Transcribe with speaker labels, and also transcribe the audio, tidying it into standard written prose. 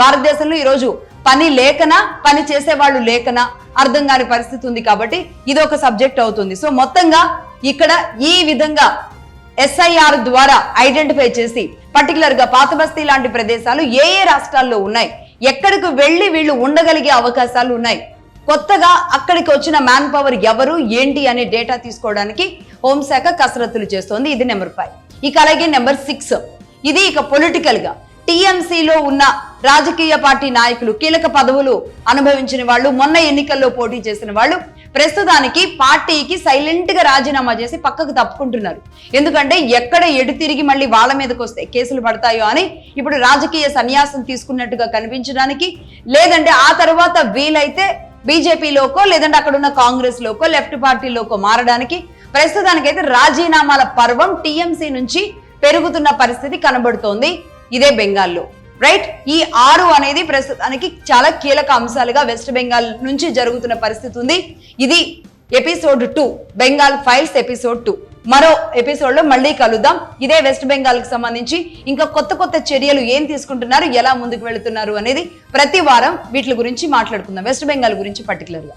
Speaker 1: భారతదేశంలో ఈరోజు పని లేకనా పని చేసేవాళ్ళు లేకనా అర్థం కాని పరిస్థితి ఉంది కాబట్టి ఇది ఒక సబ్జెక్ట్ అవుతుంది. సో మొత్తంగా ఇక్కడ ఈ విధంగా ఎస్ఐఆర్ ద్వారా ఐడెంటిఫై చేసి పర్టికులర్ గా పాత బస్తీ లాంటి ప్రదేశాలు ఏ ఏ రాష్ట్రాల్లో ఉన్నాయి, ఎక్కడికి వెళ్లి వీళ్ళు ఉండగలిగే అవకాశాలు ఉన్నాయి, కొత్తగా అక్కడికి వచ్చిన మ్యాన్ పవర్ ఎవరు ఏంటి అనే డేటా తీసుకోవడానికి హోంశాఖ కసరత్తులు చేస్తోంది. ఇది నెంబర్ 5. ఇక అలాగే నెంబర్ 6 ఇది ఇక పొలిటికల్ గా టీఎంసీలో ఉన్న రాజకీయ పార్టీ నాయకులు, కీలక పదవులు అనుభవించిన వాళ్ళు, మొన్న ఎన్నికల్లో పోటీ చేసిన వాళ్ళు ప్రస్తుతానికి పార్టీకి సైలెంట్ గా రాజీనామా చేసి పక్కకు తప్పుకుంటున్నారు. ఎందుకంటే ఎక్కడ ఎడు తిరిగి మళ్ళీ వాళ్ళ మీదకి వస్తే కేసులు పడతాయో అని ఇప్పుడు రాజకీయ సన్యాసం తీసుకున్నట్టుగా కనిపించడానికి, లేదంటే ఆ తర్వాత వీలైతే బీజేపీలోకో లేదంటే అక్కడ ఉన్న కాంగ్రెస్ లోకో లెఫ్ట్ పార్టీలోకో మారడానికి ప్రస్తుతానికైతే రాజీనామాల పర్వం టీఎంసీ నుంచి పెరుగుతున్న పరిస్థితి కనబడుతోంది. ఇదే బెంగాల్లో రైట్. ఈ 6 అనేది ప్రస్తుతానికి చాలా కీలక అంశాలుగా వెస్ట్ బెంగాల్ నుంచి జరుగుతున్న పరిస్థితి ఉంది. ఇది ఎపిసోడ్ 2, బెంగాల్ ఫైల్స్ ఎపిసోడ్ 2. మరో ఎపిసోడ్ లో మళ్ళీ కలుద్దాం. ఇదే వెస్ట్ బెంగాల్ కి సంబంధించి ఇంకా కొత్త కొత్త చర్యలు ఏం తీసుకుంటున్నారు, ఎలా ముందుకు వెళుతున్నారు అనేది ప్రతి వారం వీటి గురించి మాట్లాడుకుందాం, వెస్ట్ బెంగాల్ గురించి పర్టికులర్ గా.